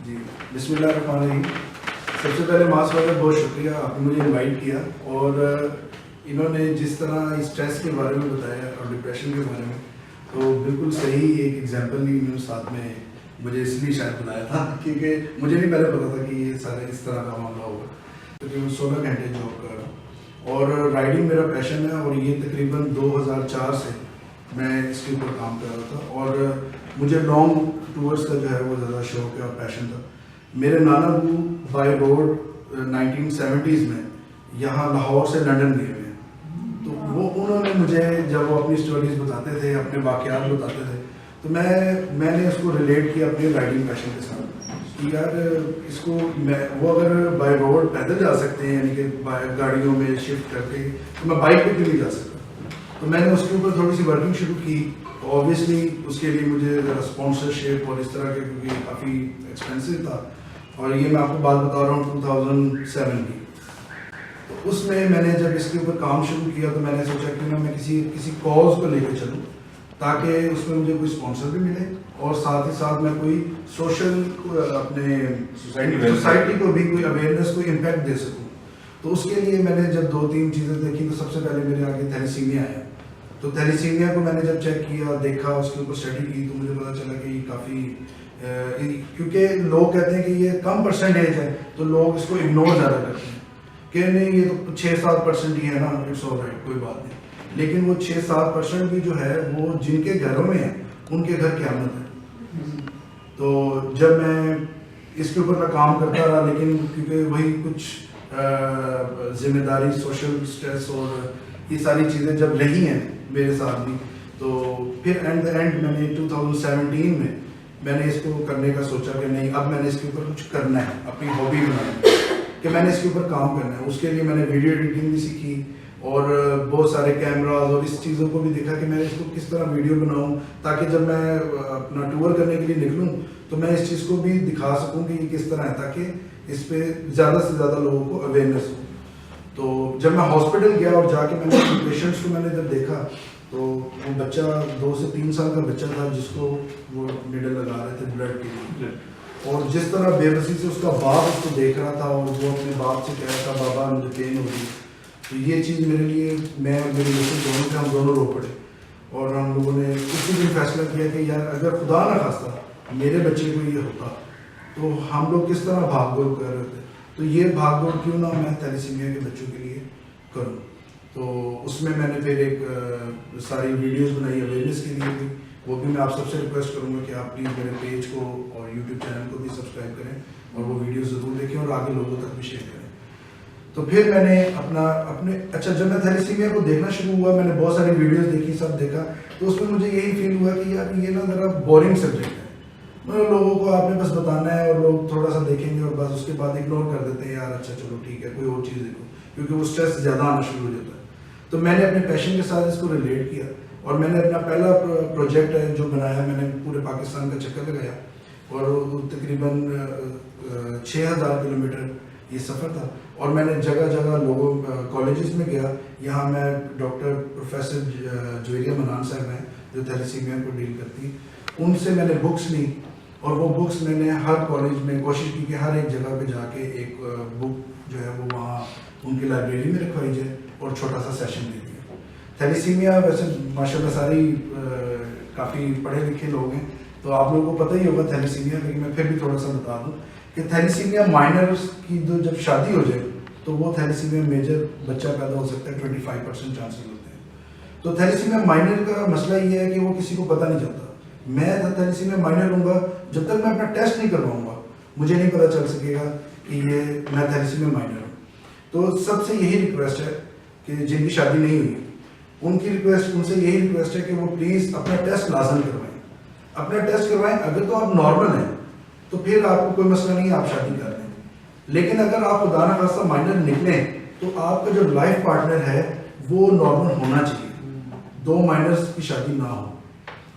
جی بسم اللہ الرحمن الرحیم. سب سے پہلے ماس والے بہت شکریہ، آپ نے مجھے انوائٹ کیا اور انہوں نے جس طرح اسٹریس کے بارے میں بتایا اور ڈپریشن کے بارے میں، تو بالکل صحیح ایک ایگزامپل ہی انہوں نے ساتھ میں مجھے اس لیے شاید بنایا تھا کیونکہ مجھے نہیں پہلے پتا تھا کہ یہ سارا اس طرح کا معاملہ ہوگا. تقریباً 16 گھنٹے جاب کر رہا ہوں اور رائڈنگ میرا پیشن ہے اور یہ تقریباً 2004 سے میں اس کے اوپر کام کر رہا تھا اور مجھے لانگ ٹورس کا جو ہے وہ زیادہ شوق ہے اور پیشن تھا. میرے نانا ابو بائی روڈ 1970s میں یہاں لاہور سے لنڈن گئے ہوئے ہیں، تو وہ انہوں نے مجھے جب وہ اپنی اسٹوریز بتاتے تھے، اپنے واقعات بتاتے تھے، تو میں نے اس کو ریلیٹ کیا اپنے رائڈنگ پیشن کے ساتھ کہ یار اس کو وہ اگر بائی روڈ پیدل جا سکتے ہیں، یعنی کہ گاڑیوں میں شفٹ کر کے، تو میں بائک پہ کیوں نہیں جا سکتا. تو میں نے اس کے اوپر تھوڑی سی ورکنگ شروع کی. تو آبویسلی اس کے لیے مجھے اسپانسرشپ اور اس طرح کے، کیونکہ کافی ایکسپینسو تھا، اور یہ میں آپ کو بات بتا رہا ہوں 2007 کی. تو اس میں نے جب اس کے اوپر کام شروع کیا تو میں نے سوچا کہ میں کسی کاز کو لے کے چلوں تاکہ اس میں مجھے کوئی اسپانسر بھی ملے اور ساتھ ہی ساتھ میں کوئی سوشل اپنے سوسائٹی کو بھی کوئی اویئرنیس، کوئی امپیکٹ دے سکوں. تو اس کے لیے میں نے جب 2-3 چیزیں دیکھی تو سب سے پہلے میرے آگے تھیلیسیمیا آیا. تو تھیلیسیمیا کو میں نے جب چیک کیا، دیکھا، اس کے اوپر اسٹڈی کی، تو مجھے پتا چلا کہ یہ کافی کیونکہ لوگ کہتے ہیں کہ یہ کم پرسنٹیج ہے تو لوگ اس کو اگنور زیادہ کرتے ہیں کہ نہیں یہ تو 6-7% ہی ہے نا، اٹس آل رائٹ، کوئی بات نہیں. لیکن وہ 6-7% بھی جو ہے وہ جن کے گھروں میں ہے ان کے گھر قیامت ہے. تو جب میں اس کے اوپر میں کام کرتا رہا، لیکن کیونکہ وہی کچھ ذمہ داری، سوشل اسٹریس اور یہ ساری چیزیں جب رہی ہیں میرے ساتھ بھی، تو پھر اینڈ میں نے 2017 میں نے اس کو کرنے کا سوچا کہ نہیں، اب میں نے اس کے اوپر کچھ کرنا ہے، اپنی ہابی بنانی ہے کہ میں نے اس کے اوپر کام کرنا ہے. اس کے لیے میں نے ویڈیو ایڈیٹنگ بھی سیکھی اور بہت سارے کیمراز اور اس چیزوں کو بھی دیکھا کہ میں اس کو کس طرح ویڈیو بناؤں تاکہ جب میں اپنا ٹور کرنے کے لیے نکلوں تو میں اس چیز کو بھی دکھا سکوں کہ یہ کس طرح ہے، تاکہ اس پہ زیادہ سے زیادہ لوگوں کو اویئرنیس ہو. تو جب میں ہاسپٹل گیا اور جا کے میں نے پیشنٹس کو میں نے جب دیکھا تو وہ بچہ 2 سے 3 سال کا بچہ تھا جس کو وہ نیڈل لگا رہے تھے بلڈ کے لیے، اور جس طرح بے بسی سے اس کا باپ اس کو دیکھ رہا تھا اور وہ اپنے باپ سے کہہ رہا تھا بابا مجھے پین ہو رہی. تو یہ چیز میرے لیے، میں اور میرے دوست دونوں کے ہم دونوں رو پڑے اور ہم لوگوں نے اسی دن فیصلہ کیا کہ یار اگر خدا نہ خواستہ میرے بچے کو یہ ہوتا تو ہم لوگ کس طرح بھاگ دوڑ کر رہے تھے. تو یہ بھاگ دوڑ کیوں نہ میں تھیلیسیمیا کے بچوں کے لیے کروں. تو اس میں نے پھر ایک ساری ویڈیوز بنائی اویئرنیس کے لیے بھی. وہ بھی میں آپ سب سے ریکویسٹ کروں گا کہ آپ پلیز میرے پیج کو اور یوٹیوب چینل کو بھی سبسکرائب کریں اور وہ ویڈیوز ضرور دیکھیں اور آگے لوگوں تک بھی شیئر کریں. تو پھر میں نے اچھا جب میں تھیلیسیمیا کو دیکھنا شروع ہوا، میں نے بہت ساری ویڈیوز دیکھی، سب دیکھا، تو اس میں مجھے یہی فیل ہوا کہ یار یہ نا ذرا بورنگ سبجیکٹ ہے. مطلب لوگوں کو آپ نے بس بتانا ہے اور لوگ تھوڑا سا دیکھیں گے اور بس اس کے بعد اگنور کر دیتے ہیں، یار اچھا چلو ٹھیک ہے کوئی اور چیز دیکھو، کیونکہ وہ اسٹریس زیادہ آنا شروع ہو جاتا ہے. تو میں نے اپنے پیشن کے ساتھ اس کو ریلیٹ کیا اور میں نے اپنا پہلا پروجیکٹ ہے جو بنایا، میں نے پورے پاکستان کا چکر لگایا اور تقریباً 6000 کلومیٹر یہ سفر تھا. اور میں نے جگہ جگہ لوگوں کالجز میں گیا. یہاں میں ڈاکٹر پروفیسر جویریہ منان صاحب ہیں جو تھیلیسیمیا کو ڈیل کرتی، ان سے میں نے بکس لی اور وہ بکس میں نے ہر کالج میں کوشش کی کہ ہر ایک جگہ پہ جا کے ایک بک جو ہے وہ وہاں ان کی لائبریری میں رکھوائی جائے اور چھوٹا سا سیشن دے دیا. تھیلیسیمیا ویسے ماشاء اللہ ساری کافی پڑھے لکھے لوگ ہیں تو آپ لوگوں کو پتہ ہی ہوگا تھیلیسیمیا، لیکن میں پھر بھی تھوڑا سا بتا دوں کہ تھیلیسیمیا مائنرس کی جب شادی ہو جائے تو وہ تھیلیسیمیا میجر بچہ پیدا ہو سکتا ہے، 25% چانسز ہوتے ہیں. تو تھیلیسیمیا مائنر کا مسئلہ یہ ہے کہ وہ کسی کو پتہ نہیں چلتا. میں تھیلیسیمیا مائنر ہوں گا جب تک میں اپنا ٹیسٹ نہیں کرواؤں گا مجھے نہیں پتہ چل سکے گا کہ یہ میں تھیلیسیمیا مائنر ہوں. تو سب سے یہی ریکویسٹ ہے کہ جن کی شادی نہیں ہوئی ان سے یہی ریکویسٹ ہے کہ وہ پلیز اپنا ٹیسٹ لازم کروائیں. اپنا ٹیسٹ کروائیں. اگر تو آپ نارمل ہیں تو پھر آپ کو کوئی مسئلہ نہیں ہے، آپ شادی کر لیں. لیکن اگر آپ خدا نہ خواستہ مائنر نکلیں تو آپ کا جو لائف پارٹنر ہے وہ نارمل ہونا چاہیے. 2 مائنرس کی شادی نہ ہو،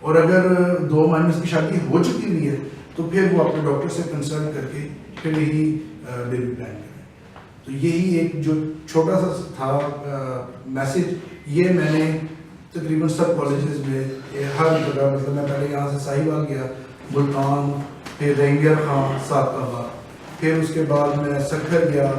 اور اگر 2 مائنرس کی شادی ہو چکی ہوئی ہے تو پھر وہ اپنے ڈاکٹر سے کنسلٹ کر کے پھر یہی بیبی پلان کریں. تو یہی ایک جو چھوٹا سا تھا میسج، یہ میں نے تقریباً سب کالجز میں ہر جگہ، مطلب میں پہلے یہاں سے ساہیوال گیا، ملتان، پھر رینگر خان ساتھ آباد، پھر اس کے بعد میں سکھر گیا،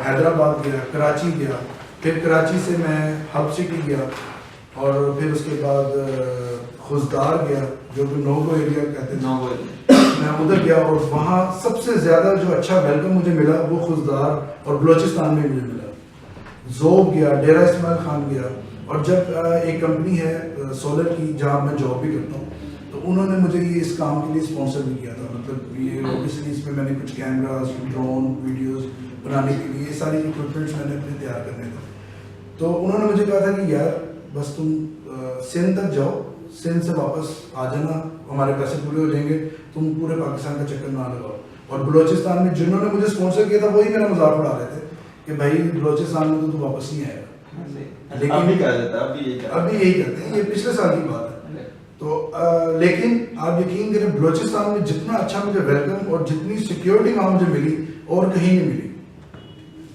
حیدرآباد گیا، کراچی گیا، پھر کراچی سے میں ہب سٹی گیا، اور پھر اس کے بعد خزدار گیا جو کہ نوگو ایریا کہتے ہیں، میں ادھر گیا، اور وہاں سب سے زیادہ جو اچھا ویلکم مجھے ملا وہ خزدار اور بلوچستان میں مجھے ملا. زوب گیا، ڈیرہ اسماعیل خان گیا، اور جب ایک کمپنی ہے سولر کی جہاں میں جاب بھی کرتا ہوں، تو انہوں نے مجھے یہ اس کام کے لیے اسپانسر بھی کیا تھا. مطلب یہ اوبیسلی اس میں میں نے کچھ کیمراز، ڈرون ویڈیوز بنانے کے لیے یہ ساری اکوپمنٹس میں نے اپنے تیار کرنے تھے. تو انہوں نے مجھے کہا تھا کہ یار بس تم سندھ تک جاؤ، سندھ سے واپس آ جانا، ہمارے پیسے پورے ہو جائیں گے، تم پورے پاکستان کا چکر نہ لگاؤ. اور بلوچستان میں جنہوں نے مجھے اسپانسر کیا تھا وہی میرا مذاق اڑا رہے تھے کہ بھائی بلوچستان میں تو واپس نہیں آئے گا. لیکن ابھی یہی کرتے ہیں، یہ پچھلے سال کی بات ہے. تو لیکن آپ یقین کریں بلوچستان میں جتنا اچھا مجھے ویلکم اور جتنی سیکیورٹی وہاں مجھے ملی اور کہیں نہیں ملی.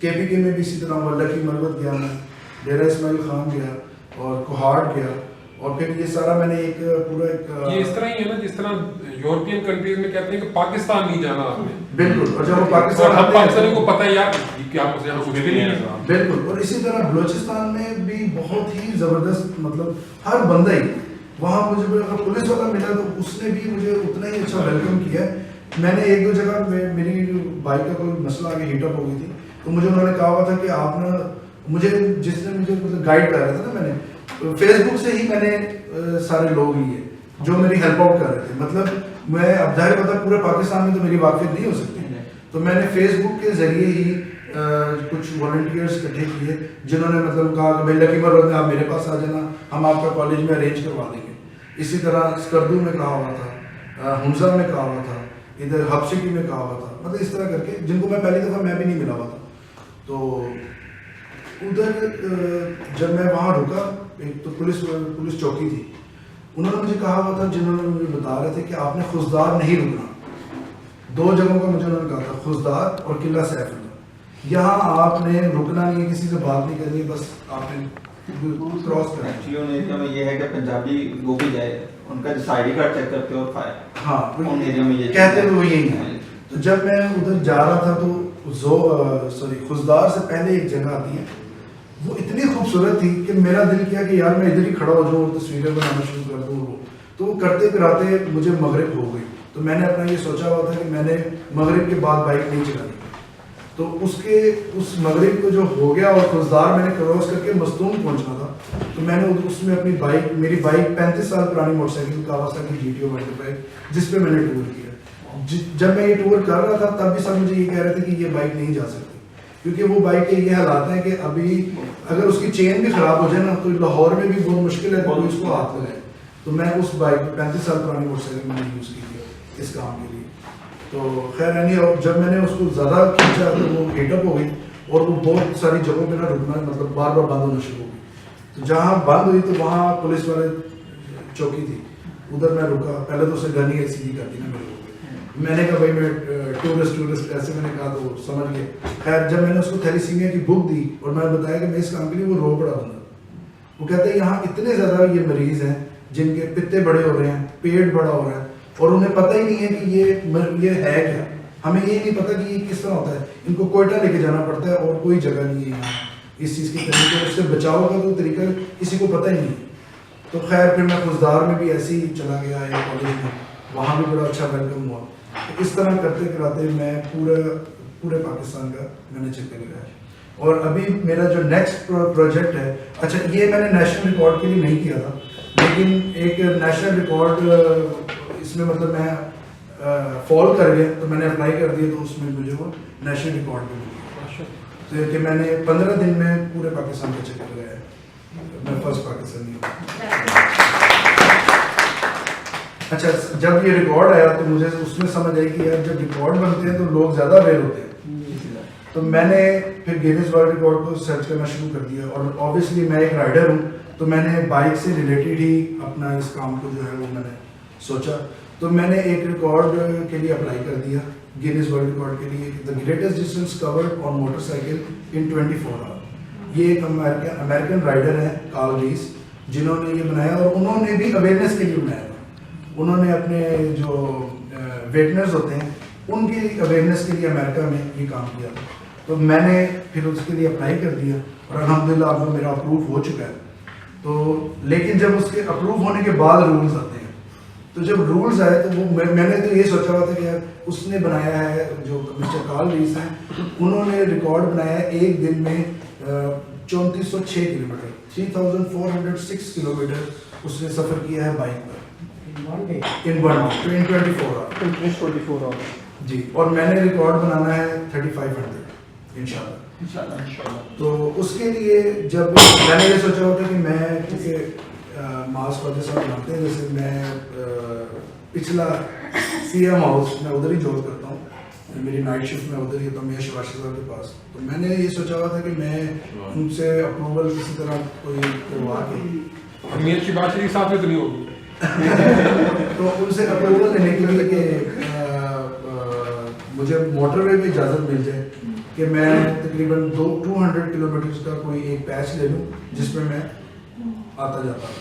کے پی کے میں بھی اسی طرح واللہ کی مربت گیا، میں ڈیرہ اسماعیل خان گیا اور کوہاٹ گیا، اور پھر یہ سارا میں نے ایک پورا ایک یہ اس طرح ہی ہے نا جس طرح یورپین کنٹریز میں کہتے ہیں کہ پاکستان نہیں جانا آپ نے. بالکل. اور جب وہ پاکستان ہم پاکستانی کو پتہ ہے یار کیا یہاں کچھ بھی نہیں ہے. بالکل. اور اسی طرح بلوچستان میں بھی بہت ہی زبردست، مطلب ہر بندہ ہی وہاں مجھے اگر پولیس والا ملا تو اس نے بھی مجھے اتنا ہی اچھا ویلکم کیا. میں نے ایک دو جگہ میری بائک کا کوئی مسئلہ آگے ہیٹ اپ ہو گئی تھی، تو مجھے انہوں نے کہا ہوا تھا کہ آپ نے مجھے جس نے مجھے مطلب گائیڈ کر رہا تھا نا، میں نے فیس بک سے ہی میں نے سارے لوگ لیے جو میری ہیلپ آؤٹ کر رہے تھے. مطلب میں اب ظاہر پتا پورے پاکستان میں تو میری واقفیت نہیں ہو سکتی، تو میں نے فیس بک کے ذریعے ہی کچھ والنٹیئرس اکٹھے کیے جنہوں نے مطلب کہا کہ بھائی لکیمر روڈ میں آپ میرے پاس آ جانا، ہم آپ کا کالج میں ارینج کروا دیں گے. اسی طرح اسکردو میں کہا ہوا تھا، ہنزا میں کہا ہوا تھا، ادھر ہب سٹی میں کہا ہوا تھا. مطلب اس طرح کر کے جن کو میں پہلی دفعہ میں بھی نہیں ملا ہوا تھا. تو ادھر جب میں وہاں رکا، ایک تو پولیس چوکی تھی، انہوں نے مجھے کہا ہوا تھا، جنہوں نے مجھے بتا رہے تھے کہ آپ نے خزدار نہیں رکنا. دو جگہوں کا مجھے انہوں نے کہا تھا، خزدار اور قلعہ سیف اللہ. یہاں آپ نے رکنا نہیں ہے، کسی سے بات نہیں کرنی، بس آپ نے کراس کرنا. ایکچولی ان ایریا میں یہ ہے کہ پنجابی وہ بھی جائے ان کا جس آئی ڈی کارڈ چیک کرتے اور فائر. ہاں ان ایریا میں یہ کہتے ہوئے یہی ہے. تو جب میں ادھر جا رہا تھا تو خزدار سے پہلے ایک جگہ آتی ہے، وہ اتنی خوبصورت تھی کہ میرا دل کیا کہ یار میں ادھر ہی کھڑا ہو جاؤں اور تصویریں بنانا شروع کر دوں. تو وہ کرتے کراتے مجھے مغرب ہو گئی. تو میں نے اپنا یہ سوچا ہوا تھا کہ میں نے مغرب کے بعد بائک نہیں چلانی. تو اس مغرب کو جو ہو گیا اور خزدار میں نے کراس کر کے مستون پہنچنا تھا، تو میں نے اس میں اپنی بائک، میری بائک 35 سال پرانی موٹر سائیکل کاواساکی GTO 25 جس پہ میں نے ٹور کیا. جب میں یہ ٹور کر رہا تھا تب بھی سب مجھے یہ کہہ رہے تھے کہ یہ بائک نہیں جا سکتی، کیونکہ وہ بائک کے یہ حالات ہیں کہ ابھی اگر اس کی چین بھی خراب ہو جائے نا تو لاہور میں بھی بہت مشکل ہے کہ کوئی اس کو ہاتھ لگائے. تو میں اس بائک 35 سال پرانی موٹر سائیکل میں نے یوز کی تھی اس کام کے لیے. تو خیر یعنی جب میں نے اس کو زیادہ کھینچا تو وہ ہیٹ اپ ہو گئی اور وہ بہت ساری جگہوں پہ نہ رکنا، مطلب بار بار بند ہونا شروع ہو گئی. تو جہاں بند ہوئی تو وہاں پولیس والے چوکی تھی، ادھر میں رکا. پہلے تو اسے گن ہی سیدھی کر دی نا میرے کو. میں نے کہا بھائی میں ٹورسٹ ایسے میں نے کہا تو سمجھ گئے. خیر جب میں نے اس کو تھیلیسیمیا کی بک دی اور میں نے بتایا کہ میں اس کام کے لیے، وہ رو پڑا بندہ. وہ کہتے ہیں یہاں اتنے زیادہ یہ مریض ہیں جن کے پتے بڑے ہو رہے ہیں، پیٹ بڑا ہو رہا ہے، اور انہیں پتہ ہی نہیں ہے کہ یہ ہے کیا. ہمیں یہ نہیں پتہ کہ یہ کس طرح ہوتا ہے. ان کو کوئٹہ لے کے جانا پڑتا ہے اور کوئی جگہ نہیں ہے یہاں اس چیز کی طریقے. اس سے بچاؤ کا تو طریقہ کسی کو پتہ ہی نہیں. تو خیر پھر میں خزدار میں بھی ایسے ہی چلا گیا ایک کالج میں، وہاں بھی بڑا اچھا ویلکم ہوا. اس طرح کرتے کراتے میں پورے پاکستان کا میں نے چکر لگایا. اور ابھی میرا جو نیکسٹ پروجیکٹ ہے، اچھا یہ میں نے نیشنل ریکارڈ کے لیے نہیں کیا تھا، لیکن ایک نیشنل ریکارڈ اس میں مطلب میں فال کر گیا تو میں نے اپلائی کر دیا، تو اس میں مجھے وہ نیشنل ریکارڈ بھی مل گیا. تو کہ میں نے 15 دن میں پورے پاکستان کا چکر لگایا. میں فرسٹ پاکستانی ہوں. اچھا جب یہ ریکارڈ آیا تو مجھے اس میں سمجھ آئی کہ یار جب ریکارڈ بنتے ہیں تو لوگ زیادہ اویئر ہوتے ہیں. تو میں نے پھر گینیس ورلڈ ریکارڈ کو سرچ کرنا شروع کر دیا. اور اوبیسلی میں ایک رائڈر ہوں تو میں نے بائک سے ریلیٹڈ ہی اپنا اس کام کو جو ہے وہ میں نے سوچا. تو میں نے ایک ریکارڈ کے لیے اپلائی کر دیا گینیس ورلڈ ریکارڈ کے لیے، the greatest distance covered on motorcycle in 24 hour. یہ ایک امریکن رائڈر ہیں کارل ریس، جنہوں نے یہ بنایا اور انہوں نے بھی اویئرنیس کے لیے بنایا. انہوں نے اپنے جو ویٹنرز ہوتے ہیں ان کی اویئرنیس کے لیے امریکہ میں یہ کام کیا تھا. تو میں نے پھر اس کے لیے اپلائی کر دیا اور الحمدللہ اب وہ میرا اپروو ہو چکا ہے. تو لیکن جب اس کے اپروو ہونے کے بعد رولز آتے ہیں, تو جب رولز آئے تو وہ میں نے تو یہ سوچا ہوا تھا کہ یار اس نے بنایا ہے جو مسٹر کارل ریس ہیں, انہوں نے ریکارڈ بنایا ہے ایک دن میں 3406 کلومیٹر 3406 کلومیٹر اس نے سفر کیا ہے بائک پر in 24 hours. جی, اور میں نے ریکارڈ بنانا ہے 3500 انشاءاللہ. تو اس کے لیے جب میں نے یہ سوچا ہوتا کہ میں کیونکہ ماس وجہ سے بناتے ہیں, جیسے میں پچھلا سی ایم ہاؤس میں ادھر ہی جاب کرتا ہوں, میری نائٹ شفٹ میں ادھر ہی ہوتا ہوں میرے شباشی صاحب کے پاس. تو میں نے یہ سوچا ہوا تھا کہ میں ان سے اپروول کسی طرح کوئی کروا کے امیر شباشی صاحب سے تو نہیں ہوگی تو ان سے اپروول لینے کے لیے کہ مجھے موٹر وے پہ اجازت مل جائے کہ میں تقریباً 200 کلومیٹرز کا کوئی ایک پیچ لے لوں جس میں میں آتا جاتا ہوں.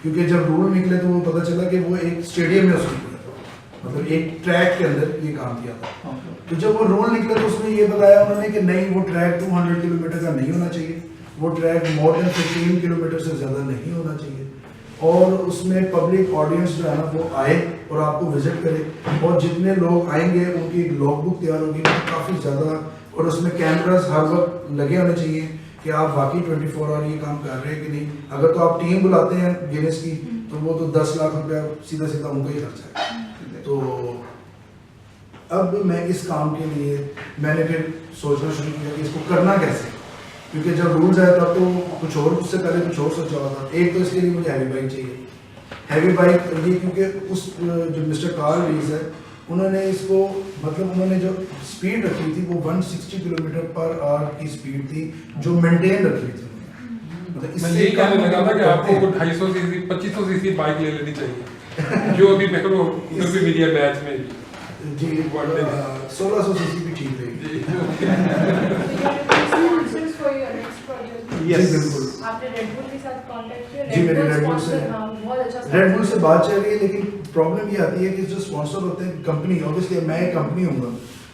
کیونکہ جب رول نکلے تو وہ پتہ چلا کہ وہ ایک اسٹیڈیم میں اس نے کیا تھا, مطلب ایک ٹریک کے اندر یہ کام کیا تھا. تو جب وہ رول نکلے تو اس میں یہ بتایا انہوں نے کہ نہیں وہ ٹریک 200 کلومیٹر کا نہیں ہونا چاہیے, وہ ٹریک مور دین 15 کلومیٹر سے زیادہ نہیں ہونا چاہیے, اور اس میں پبلک آڈینس جو ہے نا وہ آئے اور آپ کو وزٹ کرے, اور جتنے لوگ آئیں گے ان کی لاگ بک تیار ہوگی کافی زیادہ, اور اس میں کیمراز ہر وقت لگے ہونے چاہیے کہ آپ واقعی 24 آور یہ کام کر رہے ہیں کہ نہیں. اگر تو آپ ٹیم بلاتے ہیں گینس کی تو وہ تو 10 لاکھ روپیہ سیدھا سیدھا ان کا ہی خرچہ ہے. تو اب میں اس کام کے لیے میں نے پھر سوچنا شروع کیا کہ اس کو کرنا کیسے, کیونکہ جب رولز آئے تب تو کچھ اور, اس سے پہلے کچھ اور سوچا ہوا تھا. ایک تو اس کے لیے مجھے ہیوی بائک چاہیے, ہیوی بائک یہ کیونکہ اس جو مسٹر کارل ریس ہے انہوں نے اس کو مطلب انہوں نے جو اسپیڈ رکھی تھی وہ 160 کلومیٹر پر آور کی اسپیڈ تھی جو مینٹین رکھی تھی. میں یہی کہنے لگا تھا کہ آپ کو 250 سی سی 2500 سی سی بائک لے لینی چاہیے جو ابھی میرے کو بھی ملی ہے میچ میں. جی 1600 سی سی بھی ٹھیک رہے گی. Yes. بالکل آپ نے ریڈ بل کے ساتھ کانٹیکٹ کیا؟ جی میرے ریڈ بل سے بات چل رہی ہے, لیکن پرابلم یہ آتی ہے کہ جو اسپانسر ہوتے ہیں کمپنی, اوبیسلی میں ایک کمپنی ہوں گا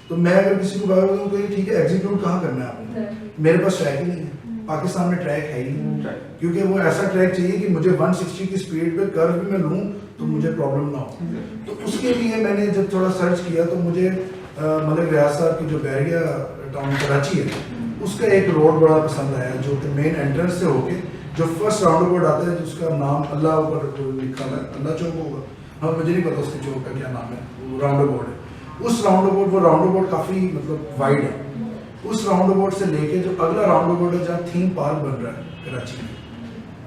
تو میں اگر کسی کو بات کروں کہ ٹھیک ہے ایگزیکیوٹ کہاں کرنا ہے آپ نے, میرے پاس ٹریک ہی نہیں ہے, پاکستان میں ٹریک ہے ہی نہیں, کیونکہ وہ ایسا ٹریک چاہیے کہ مجھے 160 کی اسپیڈ پہ کرو بھی میں لوں تو مجھے پرابلم نہ ہو. تو اس کے لیے میں نے جب تھوڑا سرچ کیا تو مجھے ملک ریاض صاحب کی جو بحریہ ٹاؤن کراچی ہے اس کا ایک روڈ بڑا پسند آیا جو کہ مین انٹرنس سے ہو کے جو فرسٹ راؤنڈ اباؤٹ آتا ہے جس کا نام اللہ اوپر لکھا ہے, اللہ چوک ہوگا, ہاں مجھے نہیں پتا اس کے چوک کا کیا نام ہے, وہ راؤنڈ اباؤٹ ہے. اس راؤنڈ اباؤٹ وہ راؤنڈ اباؤٹ کافی مطلب وائڈ ہے. اس راؤنڈ اباؤٹ سے لے کے جو اگلا راؤنڈ اباؤٹ ہے جہاں تھیم پارک بن رہا ہے کراچی میں,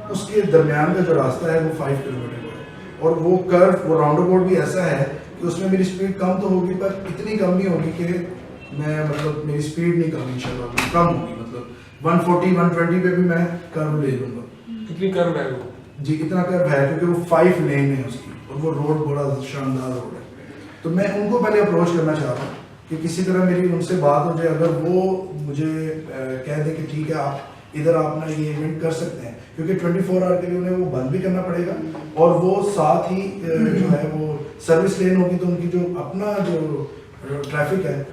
اس کے درمیان کا جو راستہ ہے وہ 5 کلومیٹر کا ہے, اور وہ کرو وہ راؤنڈ اباؤٹ بھی ایسا ہے کہ اس میں میری اسپیڈ کم تو ہوگی پر اتنی کم نہیں ہوگی کہ میں مطلب میری اسپیڈ نہیں کم انشاءاللہ کم ہوگی, مطلب 140 120 پہ بھی میں کرو لے لوں گا. کتنی کرو ہے وہ؟ جی اتنا کرو ہے کیونکہ وہ 5 لین ہے اس کی, اور وہ روڈ بڑا شاندار روڈ ہے. تو میں ان کو پہلے اپروچ کرنا چاہتا ہوں کہ کسی طرح میری ان سے بات ہو جائے, اگر وہ مجھے کہہ دے کہ ٹھیک ہے آپ ادھر آپ نا یہ ایونٹ کر سکتے ہیں, کیونکہ 24 آور کے لیے انہیں وہ بند بھی کرنا پڑے گا, اور وہ ساتھ ہی جو ہے وہ سروس لین ہوگی تو ان کی جو اپنا جو ٹریفک ہے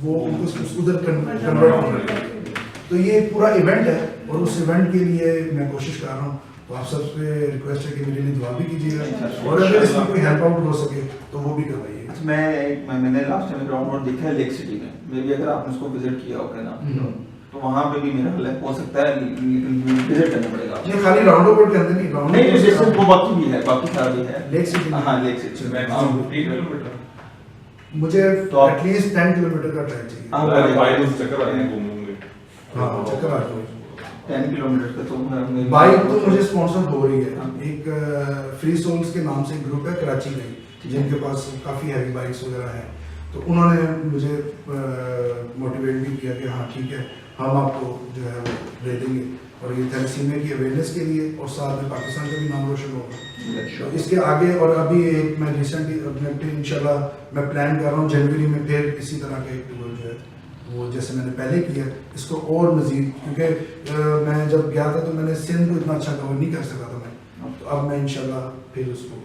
وہ ادھر کنورٹ ہو رہا ہے. تو یہ پورا ایونٹ ہے, اور اس ایونٹ کے لیے میں کوشش کر رہا ہوں. تو آپ سب سے ریکویسٹ ہے کہ میرے لیے دعا بھی کیجیے گا, اور اگر اس میں کوئی ہیلپ آؤٹ ہو سکے تو وہ بھی کروائیے. میں نے لاسٹ ٹائم گراؤنڈ روڈ دیکھا ہے لیک سٹی میں, میں بھی اگر آپ نے اس کو وزٹ کیا ہوگا نا تو وہاں پہ بھی میرا خیال ہے ہو سکتا ہے لیکن وزٹ کرنا پڑے گا. یہ خالی راؤنڈ اباؤٹ کے اندر نہیں, راؤنڈ نہیں وہ باقی بھی ہے, باقی سارا بھی ہے لیک سٹی. ہاں لیک سٹی مجھے ایٹ لیسٹ 10 کلومیٹر کا ٹریک چاہیے. ہاں چکر آ جائے 10 کلومیٹر کا. تو بائک تو مجھے اسپانسر ہو رہی ہے, ایک فری سولز کے نام سے گروپ ہے کراچی میں جن کے پاس کافی ہیوی بائکس وغیرہ ہیں, تو انہوں نے مجھے موٹیویٹ بھی کیا کہ ہاں ٹھیک ہے ہم آپ کو جو ہے وہ دے دیں گے, اور یہ تھیلیسیمیا کی اویئرنیس کے لیے, اور ساتھ میں پاکستان کا بھی نام روشن ہوگا. اس کے آگے اور ابھی ایک میں ریسنٹلی انشاءاللہ میں پلان کر رہا ہوں جنوری میں پھر اسی طرح کا ایک ٹور جو ہے وہ جیسے میں نے پہلے کیا اس کو اور مزید, کیونکہ میں جب گیا تھا تو میں نے سندھ کو اتنا اچھا کور نہیں کر سکا تھا میں, تو اب میں انشاءاللہ پھر اس کو